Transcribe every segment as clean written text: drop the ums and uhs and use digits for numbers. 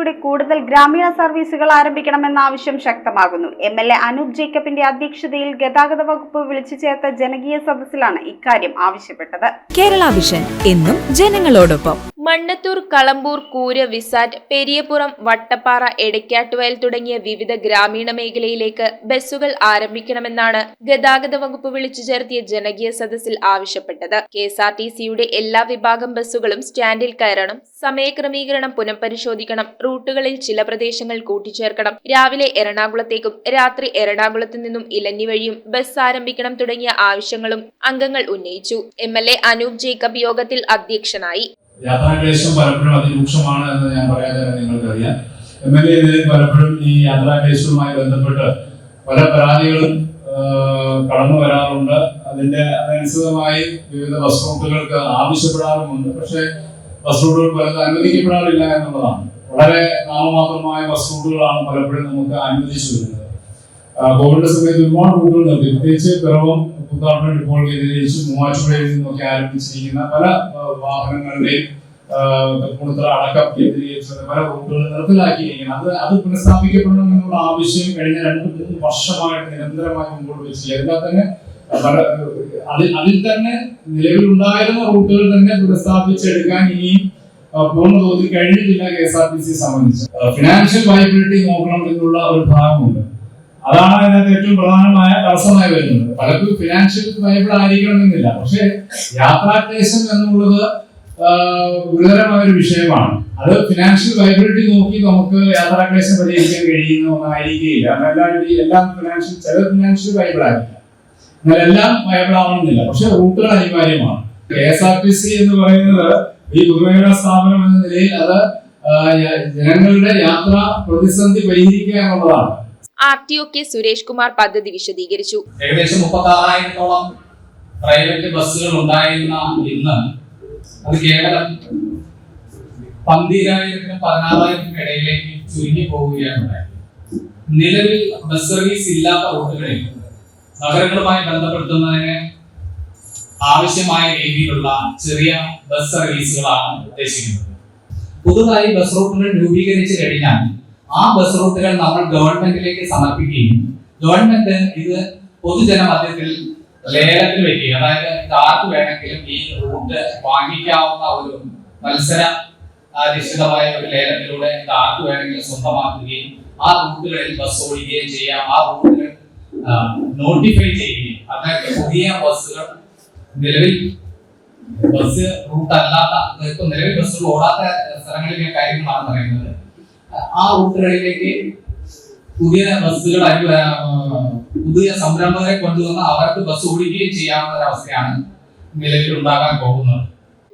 ബസ്സുകളിലൂടെ കൂടുതൽ ഗ്രാമീണ സർവീസുകൾ ആരംഭിക്കണമെന്ന ആവശ്യം ശക്തമാകുന്നു. MLA അനൂപ് ജേക്കബിന്റെ അധ്യക്ഷതയിൽ ഗതാഗത വകുപ്പ് വിളിച്ചു ചേർത്ത ജനകീയ സദസ്സിലാണ് ഇക്കാര്യം ആവശ്യപ്പെട്ടത്. കേരള വിഷൻ എന്നും ജനങ്ങളോടൊപ്പം. മണ്ണത്തൂർ, കളമ്പൂർ, കൂര്, വിസാറ്റ്, പെരിയപുറം, വട്ടപ്പാറ, എടക്കാട്ടുവയൽ തുടങ്ങിയ വിവിധ ഗ്രാമീണ മേഖലയിലേക്ക് ബസ്സുകൾ ആരംഭിക്കണമെന്നാണ് ഗതാഗത വകുപ്പ് വിളിച്ചു ചേർത്തിയ ജനകീയ സദസ്സിൽ ആവശ്യപ്പെട്ടത്. KSRTCയുടെ എല്ലാ വിഭാഗം ബസ്സുകളും സ്റ്റാൻഡിൽ കയറണം, സമയക്രമീകരണം പുനഃപരിശോധിക്കണം, റൂട്ടുകളിൽ ചില പ്രദേശങ്ങൾ കൂട്ടിച്ചേർക്കണം, രാവിലെ എറണാകുളത്തേക്കും രാത്രി എറണാകുളത്തു നിന്നും ഇലഞ്ഞി വഴിയും ബസ് ആരംഭിക്കണം തുടങ്ങിയ ആവശ്യങ്ങളും അംഗങ്ങൾ ഉന്നയിച്ചു. MLA അനൂപ് ജേക്കബ് യോഗത്തിൽ അധ്യക്ഷനായി. യാത്രാക്ലേശം പലപ്പോഴും അതിരൂക്ഷമാണ് എന്ന് ഞാൻ പറയാതെ നിങ്ങൾക്കറിയാം. MLA പലപ്പോഴും ഈ യാത്രാക്ലേശവുമായി ബന്ധപ്പെട്ട് പല പരാതികളും കടന്നു വരാറുണ്ട്. അതനുസൃതമായി വിവിധ ബസ് റൂട്ടുകൾക്ക് ആവശ്യപ്പെടാറുമുണ്ട്. പക്ഷേ ബസ് റൂട്ടുകൾ പലതും അനുവദിക്കപ്പെടാറില്ല എന്നുള്ളതാണ്. വളരെ നാമമാത്രമായ ബസ് റൂട്ടുകളാണ് പലപ്പോഴും നമുക്ക് അനുവദിച്ചു വരുന്നത്. കോവിഡ് സമയത്ത് ഒരുപാട് റൂട്ടുകൾ നിർത്തി, പ്രത്യേകിച്ച് പിറവം, കൂത്താട്ടും ഇപ്പോൾ കേന്ദ്രീകരിച്ച് മൂവാറ്റുപുഴയിൽ നിന്നൊക്കെ ആരംഭിച്ചിരിക്കുന്ന പല വാഹനങ്ങളുടെയും തൃപ്പൂണിത്തുറ അടക്കം കേന്ദ്രീകരിച്ച് പല റൂട്ടുകൾ നിർത്തലാക്കിയിരിക്കുന്നത്. അത് പുനഃസ്ഥാപിക്കപ്പെടണം എന്നുള്ള ആവശ്യം കഴിഞ്ഞ 2-3 വർഷമായിട്ട് നിരന്തരമായി മുമ്പോട്ട് വെച്ച് എന്നാൽ തന്നെ അതിൽ തന്നെ നിലവിലുണ്ടായിരുന്ന റൂട്ടുകൾ തന്നെ പുനഃസ്ഥാപിച്ചെടുക്കാൻ ഇനിയും പൂർണ്ണതോതിൽ കഴിഞ്ഞിട്ടില്ല. KSRTC സംബന്ധിച്ച് ഫിനാൻഷ്യൽ വയബിലിറ്റി നോക്കണം എന്നുള്ള ഒരു ഭാഗമുണ്ട്. അതാണ് അതിനകത്ത് ഏറ്റവും പ്രധാനമായ തടസ്സമായി വരുന്നത്. പലർക്കും ഫിനാൻഷ്യൽ വയബിൾ ആയിരിക്കണമെന്നില്ല, പക്ഷെ യാത്രാക്ലേശം എന്നുള്ളത് ഗുരുതരമായ ഒരു വിഷയമാണ്. അത് ഫിനാൻഷ്യൽ വയബിലിറ്റി നോക്കി നമുക്ക് യാത്രാക്ലേശം പരിഹരിക്കാൻ കഴിയുന്ന ഒന്നായിരിക്കുകയില്ല. എല്ലാം ചില ഫിനാൻഷ്യൽ വയബിൾ ആയിരിക്കാം, എന്നാൽ എല്ലാം വയബിൾ ആവണമെന്നില്ല. പക്ഷെ റൂട്ടുകൾ അനിവാര്യമാണ്. KSRTC എന്ന് പറയുന്നത് ഈ പൊതുമേഖലാ സ്ഥാപനം എന്ന നിലയിൽ അത് ജനങ്ങളുടെ യാത്രാ പ്രതിസന്ധി പരിഹരിക്കുക എന്നുള്ളതാണ്. RTO സുരേഷ് കുമാർ പദ്ധതി വിശദീകരിച്ചു. ഏകദേശം 36,000-ഓളം പ്രൈവറ്റ് ബസ്സുകൾ ഉണ്ടായിരുന്ന ഇന്ന് അത് കേവലം 12,000-നും 16,000-നും ഇടയിലേക്ക് ചുരുങ്ങി പോവുകയാണ്. നിലവിൽ ബസ് സർവീസ് ഇല്ലാത്ത റൂട്ടുകളിൽ നഗരങ്ങളുമായി ബന്ധപ്പെടുത്തുന്നതിന് ആവശ്യമായ രീതിയിലുള്ള ചെറിയ ബസ് സർവീസുകളാണ് ഉദ്ദേശിക്കുന്നത്. പുതുതായി ബസ് റൂട്ടുകൾ രൂപീകരിച്ചു കഴിഞ്ഞാൽ ആ ബസ് റൂട്ടുകൾ നമ്മൾ ഗവൺമെന്റിലേക്ക് സമർപ്പിക്കുകയും ഗവൺമെന്റ് ഇത് പൊതുജനമധ്യത്തിൽ ലേലത്തിൽ വെക്കുക, അതായത് ഇത് ആർക്ക് വേണമെങ്കിലും ഈ റൂട്ട് വാങ്ങിക്കാവുന്ന ഒരു മത്സര അധിഷ്ഠിതമായ ഒരു ലേലത്തിലൂടെ ഇത് ആർക്ക് വേണമെങ്കിലും സ്വന്തമാക്കുകയും ആ റൂട്ടുകളിൽ ബസ് ഓടിക്കുകയും ചെയ്യാം. ആ റൂട്ടുകൾ നോട്ടിഫൈ ചെയ്യുകയും അതായത് പുതിയ ബസ്സുകൾ നിലവിൽ ബസ് റൂട്ട് അല്ലാത്ത നിലവിൽ ബസ്സുകൾ ഓടാത്ത സ്ഥലങ്ങളിലെ കാര്യങ്ങളാണ് പറയുന്നത്. ആ റൂട്ടുകളിലേക്ക് പുതിയ ബസ്സുകൾ പുതിയ സംരംഭകരെ കൊണ്ടുവന്ന് അവർക്ക് ബസ് ഓടിക്കുകയും ചെയ്യാവുന്ന ഒരവസ്ഥയാണ് നിലവിൽ ഉണ്ടാകാൻ പോകുന്നത്.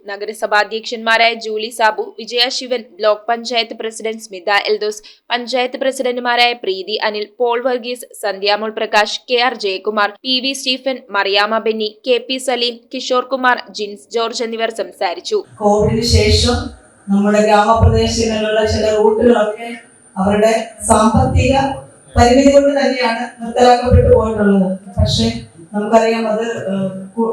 നഗരസഭാധ്യക്ഷന്മാരായ ജൂലി സാബു, വിജയ ശിവൻ, ബ്ലോക്ക് പഞ്ചായത്ത് പ്രസിഡന്റ് സ്മിത എൽദോസ്, പഞ്ചായത്ത് പ്രസിഡന്റുമാരായ Preethi Anil, Paul Varghese, Sandhyamol Prakash, KR Jayakumar, PV Stephen, Mariyamma Benny, KP Saleem, Kishore Kumar, Jins George എന്നിവർ സംസാരിച്ചു. കോവിഡിന് ശേഷം നമ്മുടെ ഗ്രാമപ്രദേശങ്ങളിലുള്ള ചില റൂട്ടുകളൊക്കെ അവരുടെ സാമ്പത്തിക പരിമിതി കൊണ്ട് തന്നെയാണ് നിർത്തലാക്കപ്പെട്ടു പോയിട്ടുള്ളത്. പക്ഷെ നമുക്കറിയാം അത്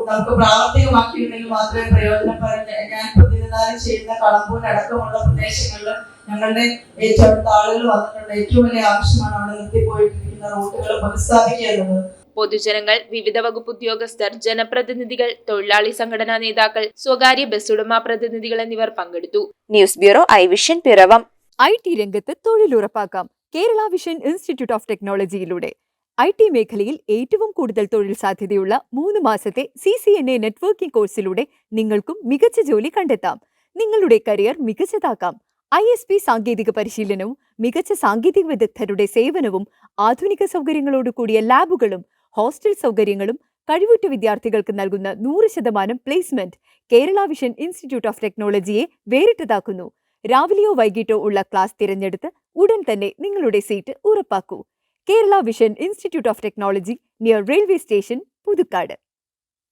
നമുക്ക് പ്രാവർത്തികമാക്കിയിട്ടുണ്ടെങ്കിൽ മാത്രമേ പ്രയോജനപ്പെടാൻ. ഞാൻ പ്രതിനിധാനം ചെയ്യുന്ന കളമ്പൂർ അടക്കമുള്ള പ്രദേശങ്ങളിൽ ഞങ്ങളുടെ ഏറ്റവും അടുത്ത ആളുകൾ വന്നിട്ടുണ്ട്. ഏറ്റവും വലിയ ആവശ്യമാണ് അവിടെ നിർത്തിപ്പോയിട്ടിരിക്കുന്ന റൂട്ടുകൾ പുനഃസ്ഥാപിക്കേണ്ടത്. പൊതുജനങ്ങൾ, വിവിധ വകുപ്പ് ഉദ്യോഗസ്ഥർ, ജനപ്രതിനിധികൾ, തൊഴിലാളി സംഘടനാ നേതാക്കൾ, സ്വകാര്യ ബസ് ഉടമ പ്രതിനിധികൾ എന്നിവർ പങ്കെടുത്തു. News bureau, I vision, Piravom. IT രംഗത്ത് തൊഴിലുറപ്പാക്കാം കേരള വിഷൻ ഇൻസ്റ്റിറ്റ്യൂട്ട് ഓഫ് ടെക്നോളജിയിലൂടെ. IT മേഖലയിൽ ഏറ്റവും കൂടുതൽ തൊഴിൽ സാധ്യതയുള്ള 3 മാസത്തെ CCNA നെറ്റ്വർക്കിംഗ് കോഴ്സിലൂടെ നിങ്ങൾക്കും മികച്ച ജോലി കണ്ടെത്താം. നിങ്ങളുടെ കരിയർ മികച്ചതാക്കാം. ISP സാങ്കേതിക പരിശീലനവും മികച്ച സാങ്കേതിക വിദഗ്ധരുടെ സേവനവും ആധുനിക സൗകര്യങ്ങളോടുകൂടിയ ലാബുകളും ഹോസ്റ്റൽ സൗകര്യങ്ങളും കഴിവുറ്റ വിദ്യാർത്ഥികൾക്ക് നൽകുന്ന 100% placement Kerala vision institute of ടെക്നോളജിയെ വേറിട്ടതാക്കുന്നു. രാവിലെയോ വൈകിട്ടോ ഉള്ള ക്ലാസ് തിരഞ്ഞെടുത്ത് ഉടൻ തന്നെ നിങ്ങളുടെ സീറ്റ് ഉറപ്പാക്കൂ. Kerala vision institute of technology, near railway station, Puthukkad.